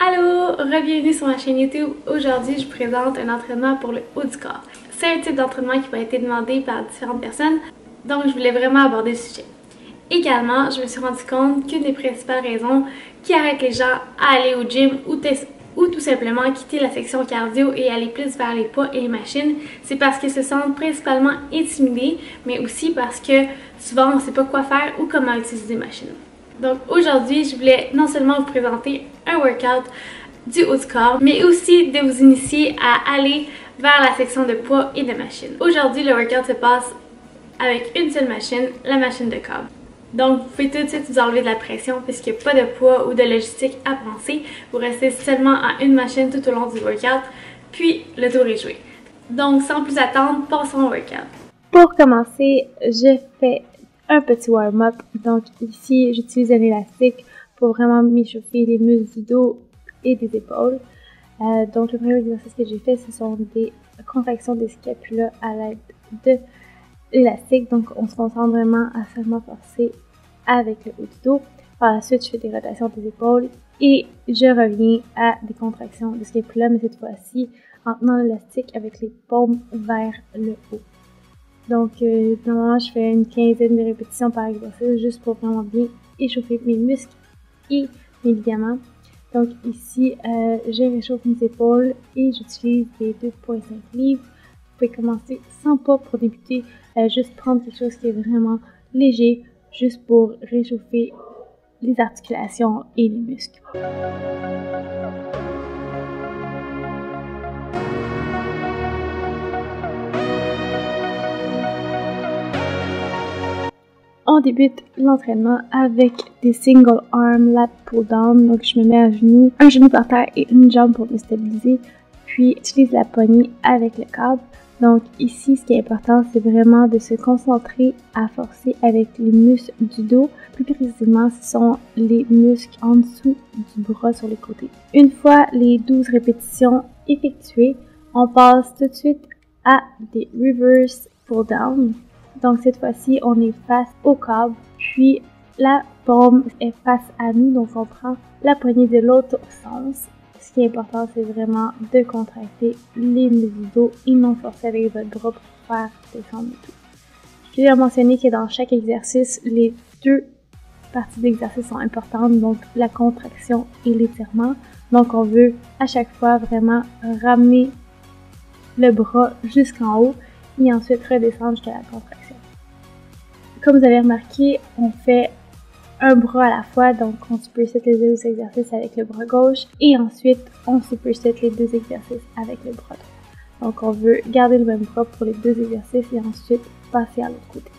Allô, bienvenue sur ma chaîne YouTube. Aujourd'hui, je vous présente un entraînement pour le haut du corps. C'est un type d'entraînement qui m'a été demandé par différentes personnes, donc je voulais vraiment aborder le sujet. Également, je me suis rendu compte qu'une des principales raisons qui arrête les gens à aller au gym ou tout simplement quitter la section cardio et aller plus vers les poids et les machines, c'est parce qu'ils se sentent principalement intimidés, mais aussi parce que souvent on ne sait pas quoi faire ou comment utiliser des machines. Donc aujourd'hui, je voulais non seulement vous présenter un workout du haut du corps, mais aussi de vous initier à aller vers la section de poids et de machines. Aujourd'hui, le workout se passe avec une seule machine, la machine de câble. Donc, vous pouvez tout de suite vous enlever de la pression puisqu'il n'y a pas de poids ou de logistique à penser. Vous restez seulement à une machine tout au long du workout, puis le tour est joué. Donc, sans plus attendre, passons au workout. Pour commencer, je fais un petit warm-up. Donc ici, j'utilise un élastique pour vraiment m'échauffer les muscles du dos et des épaules. Donc le premier exercice que j'ai fait, ce sont des contractions des scapulas à l'aide de l'élastique. Donc on se concentre vraiment à seulement forcer avec le haut du dos. Par la suite, je fais des rotations des épaules et je reviens à des contractions des scapulas, mais cette fois-ci en tenant l'élastique avec les paumes vers le haut. Donc, normalement, je fais une quinzaine de répétitions par exercice juste pour vraiment bien échauffer mes muscles et mes ligaments. Donc ici, je réchauffe mes épaules et j'utilise des 2,5 livres. Vous pouvez commencer sans poids pour débuter, juste prendre quelque chose qui est vraiment léger, juste pour réchauffer les articulations et les muscles. On débute l'entraînement avec des single arm lat pull down. Donc je me mets à genoux, un genou par terre et une jambe pour me stabiliser. Puis j'utilise la poignée avec le câble. Donc ici, ce qui est important, c'est vraiment de se concentrer à forcer avec les muscles du dos. Plus précisément, ce sont les muscles en dessous du bras sur les côtés. Une fois les 12 répétitions effectuées, on passe tout de suite à des reverse pull down. Donc cette fois-ci, on est face au câble, puis la paume est face à nous, donc on prend la poignée de l'autre sens. Ce qui est important, c'est vraiment de contracter les muscles du dos et non forcer avec votre bras pour faire descendre le tout. Je vais mentionner que dans chaque exercice, les deux parties de l'exercice sont importantes, donc la contraction et l'étirement. Donc on veut à chaque fois vraiment ramener le bras jusqu'en haut et ensuite redescendre jusqu'à la contraction. Comme vous avez remarqué, on fait un bras à la fois, donc on superset les deux exercices avec le bras gauche et ensuite on superset les deux exercices avec le bras droit. Donc on veut garder le même bras pour les deux exercices et ensuite passer à l'autre côté.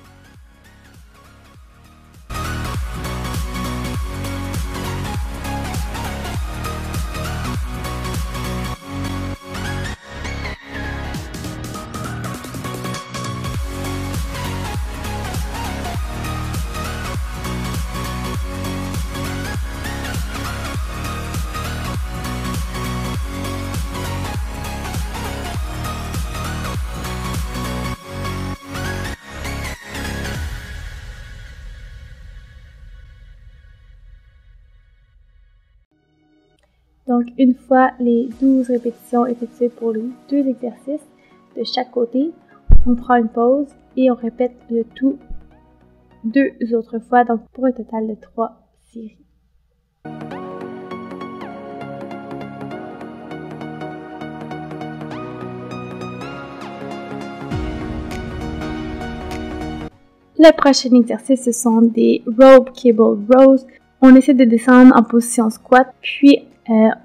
Donc, une fois les 12 répétitions effectuées pour les deux exercices de chaque côté, on prend une pause et on répète le tout 2 autres fois, donc pour un total de 3 séries. Le prochain exercice, ce sont des rope cable rows. On essaie de descendre en position squat, puis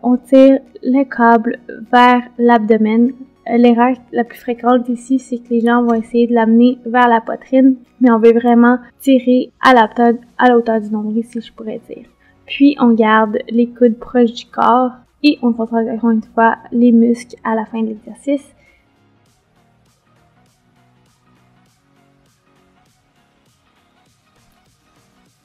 on tire le câble vers l'abdomen. L'erreur la plus fréquente ici, c'est que les gens vont essayer de l'amener vers la poitrine, mais on veut vraiment tirer à la hauteur du nombril, si je pourrais dire. Puis on garde les coudes proches du corps et on contracte encore une fois les muscles à la fin de l'exercice.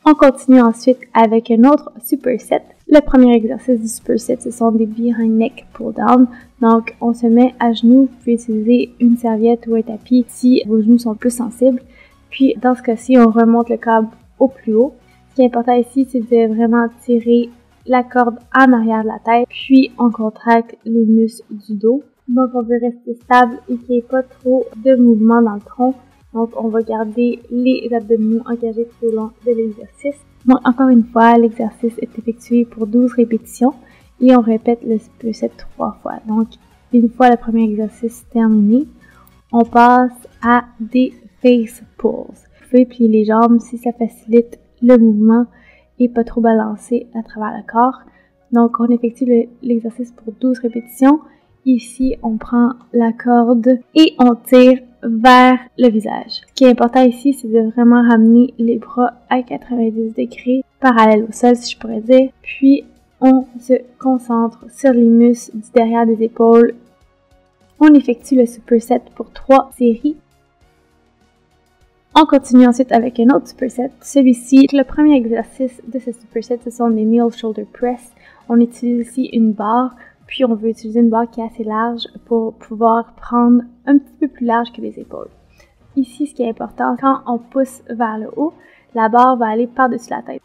On continue ensuite avec un autre superset. Le premier exercice du superset, ce sont des behind neck pull down. Donc, on se met à genoux. Vous pouvez utiliser une serviette ou un tapis si vos genoux sont plus sensibles. Puis, dans ce cas-ci, on remonte le câble au plus haut. Ce qui est important ici, c'est de vraiment tirer la corde en arrière de la tête, puis on contracte les muscles du dos. Donc on veut rester stable et qu'il n'y ait pas trop de mouvement dans le tronc. Donc on va garder les abdominaux engagés tout au long de l'exercice. Donc encore une fois, l'exercice est effectué pour 12 répétitions et on répète le superset 3 fois. Donc une fois le premier exercice terminé, on passe à des face pulls. Vous pouvez plier les jambes si ça facilite le mouvement et pas trop balancer à travers le corps. Donc on effectue l'exercice pour 12 répétitions. Ici, on prend la corde et on tire vers le visage. Ce qui est important ici, c'est de vraiment ramener les bras à 90 degrés, parallèles au sol, si je pourrais dire. Puis, on se concentre sur les muscles du derrière des épaules. On effectue le superset pour 3 séries. On continue ensuite avec un autre superset. Celui-ci, le premier exercice de ce superset, ce sont les kneel shoulder press. On utilise ici une barre. Puis on veut utiliser une barre qui est assez large pour pouvoir prendre un petit peu plus large que les épaules. Ici, ce qui est important, quand on pousse vers le haut, la barre va aller par-dessus la tête.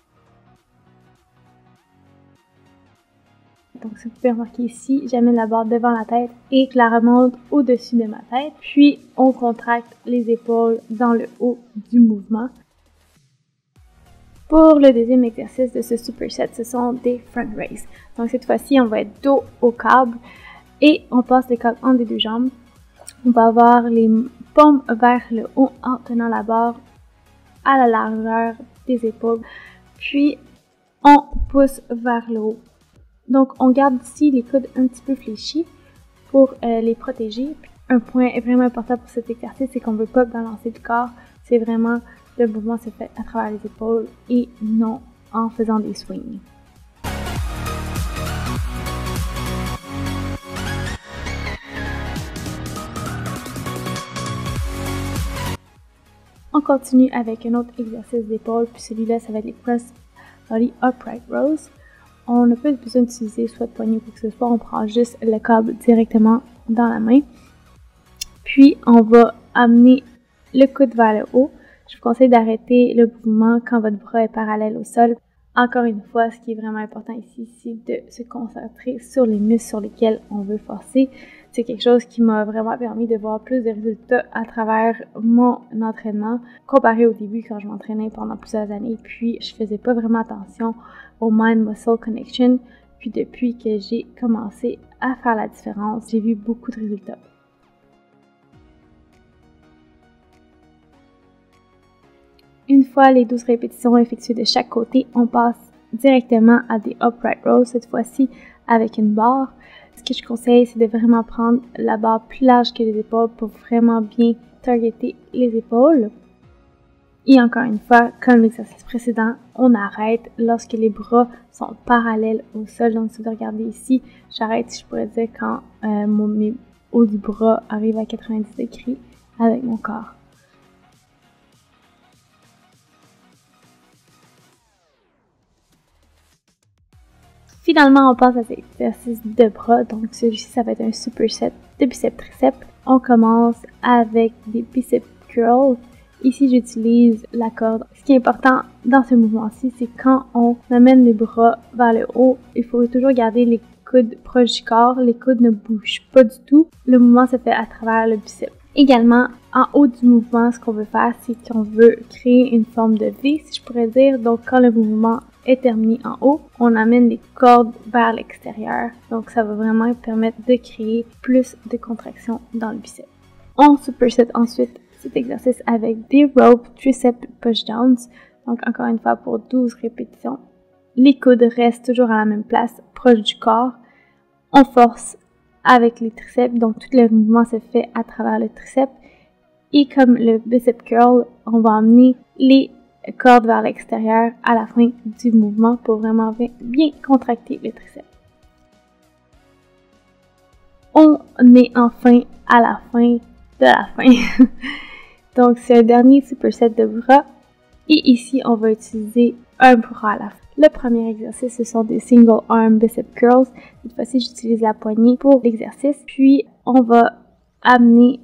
Donc, si vous pouvez remarquer ici, j'amène la barre devant la tête et je la remonte au-dessus de ma tête. Puis, on contracte les épaules dans le haut du mouvement. Pour le deuxième exercice de ce superset, ce sont des front raises. Donc cette fois-ci, on va être dos au câble et on passe le câble entre les deux jambes. On va avoir les paumes vers le haut en tenant la barre à la largeur des épaules. Puis, on pousse vers le haut. Donc, on garde ici les coudes un petit peu fléchis pour les protéger. Un point vraiment important pour cet exercice, c'est qu'on ne veut pas balancer le corps. C'est vraiment... Le mouvement se fait à travers les épaules et non en faisant des swings. On continue avec un autre exercice d'épaule, puis celui-là, ça va être les Cross Body Upright Rows. On n'a pas besoin d'utiliser soit de poignet ou quoi que ce soit, on prend juste le câble directement dans la main. Puis, on va amener le coude vers le haut. Je vous conseille d'arrêter le mouvement quand votre bras est parallèle au sol. Encore une fois, ce qui est vraiment important ici, c'est de se concentrer sur les muscles sur lesquels on veut forcer. C'est quelque chose qui m'a vraiment permis de voir plus de résultats à travers mon entraînement comparé au début quand je m'entraînais pendant plusieurs années. Puis, je faisais pas vraiment attention au mind-muscle connection. Puis, depuis que j'ai commencé à faire la différence, j'ai vu beaucoup de résultats. Une fois les 12 répétitions effectuées de chaque côté, on passe directement à des upright rows, cette fois-ci avec une barre. Ce que je conseille, c'est de vraiment prendre la barre plus large que les épaules pour vraiment bien targeter les épaules. Et encore une fois, comme l'exercice précédent, on arrête lorsque les bras sont parallèles au sol. Donc, si vous regardez ici, j'arrête, si je pourrais dire, quand mes hauts du bras arrivent à 90 degrés avec mon corps. Finalement, on passe à cet exercice de bras. Donc, celui-ci, ça va être un superset de biceps-triceps. On commence avec des biceps curls. Ici, j'utilise la corde. Ce qui est important dans ce mouvement-ci, c'est quand on amène les bras vers le haut, il faut toujours garder les coudes proches du corps. Les coudes ne bougent pas du tout. Le mouvement se fait à travers le biceps. Également, en haut du mouvement, ce qu'on veut faire, c'est qu'on veut créer une forme de V, si je pourrais dire. Donc, quand le mouvement est terminé en haut, on amène les cordes vers l'extérieur. Donc, ça va vraiment permettre de créer plus de contraction dans le biceps. On superset ensuite cet exercice avec des rope triceps pushdowns. Donc, encore une fois, pour 12 répétitions. Les coudes restent toujours à la même place, proche du corps. On force avec les triceps, donc tout le mouvement se fait à travers le triceps. Et comme le bicep curl, on va amener les cordes vers l'extérieur à la fin du mouvement pour vraiment bien contracter le triceps. On est enfin à la fin de la fin. Donc c'est un dernier superset de bras. Et ici, on va utiliser un bras à la fin. Le premier exercice, ce sont des single arm bicep curls. Cette fois-ci, j'utilise la poignée pour l'exercice. Puis, on va amener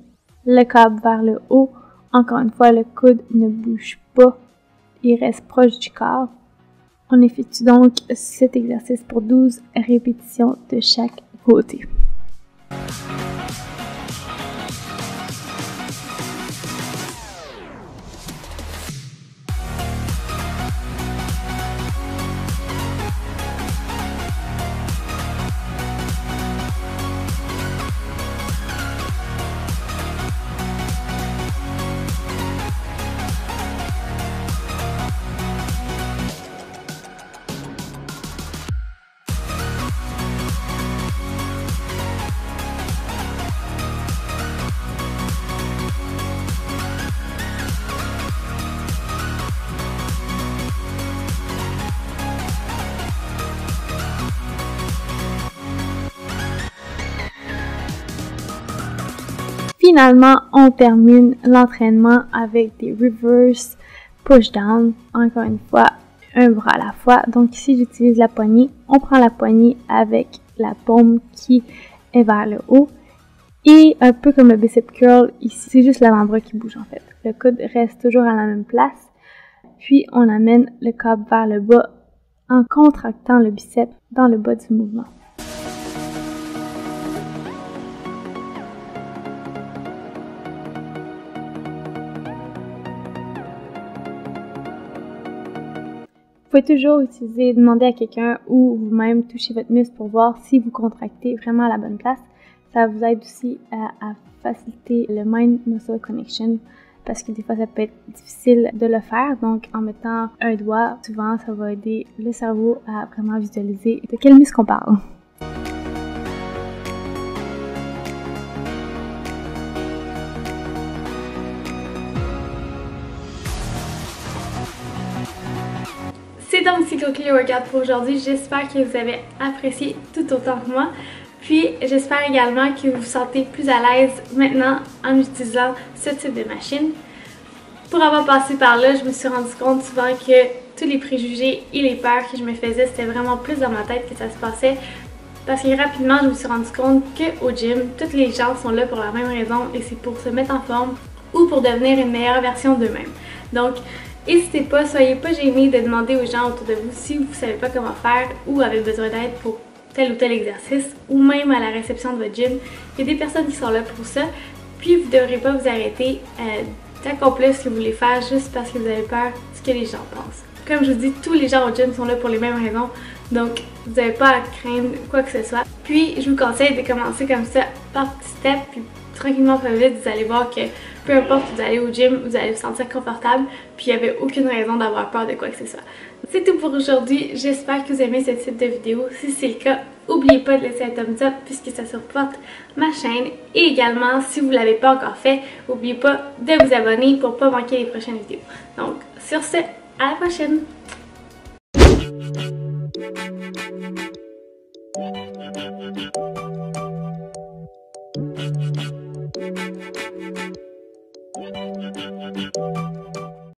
le câble vers le haut. Encore une fois, le coude ne bouge pas. Il reste proche du corps. On effectue donc cet exercice pour 12 répétitions de chaque côté. Finalement, on termine l'entraînement avec des reverse push-down. Encore une fois, un bras à la fois. Donc ici, j'utilise la poignée. On prend la poignée avec la paume qui est vers le haut. Et un peu comme le bicep curl, ici, c'est juste l'avant-bras qui bouge en fait. Le coude reste toujours à la même place. Puis, on amène le câble vers le bas en contractant le biceps dans le bas du mouvement. Vous pouvez toujours demander à quelqu'un ou vous-même toucher votre muscle pour voir si vous contractez vraiment à la bonne place. Ça vous aide aussi à faciliter le mind-muscle connection parce que des fois ça peut être difficile de le faire. Donc en mettant un doigt, souvent ça va aider le cerveau à vraiment visualiser de quel muscle on parle. C'est donc ce qui conclut le workout pour aujourd'hui. J'espère que vous avez apprécié tout autant que moi. Puis j'espère également que vous vous sentez plus à l'aise maintenant en utilisant ce type de machine. Pour avoir passé par là, je me suis rendu compte souvent que tous les préjugés et les peurs que je me faisais, c'était vraiment plus dans ma tête que ça se passait. Parce que rapidement, je me suis rendu compte qu'au gym, toutes les gens sont là pour la même raison et c'est pour se mettre en forme ou pour devenir une meilleure version d'eux-mêmes. Donc, n'hésitez pas, soyez pas gênés de demander aux gens autour de vous si vous ne savez pas comment faire ou avez besoin d'aide pour tel ou tel exercice ou même à la réception de votre gym. Il y a des personnes qui sont là pour ça, puis vous ne devrez pas vous arrêter d'accomplir ce que vous voulez faire juste parce que vous avez peur de ce que les gens pensent. Comme je vous dis, tous les gens au gym sont là pour les mêmes raisons, donc vous n'avez pas à craindre quoi que ce soit. Puis je vous conseille de commencer comme ça par petits steps, puis tranquillement pas vite, vous allez voir que peu importe où vous allez au gym, vous allez vous sentir confortable, puis il n'y avait aucune raison d'avoir peur de quoi que ce soit. C'est tout pour aujourd'hui, j'espère que vous aimez ce type de vidéo. Si c'est le cas, n'oubliez pas de laisser un thumbs up puisque ça supporte ma chaîne. Et également, si vous ne l'avez pas encore fait, n'oubliez pas de vous abonner pour ne pas manquer les prochaines vidéos. Donc, sur ce, à la prochaine!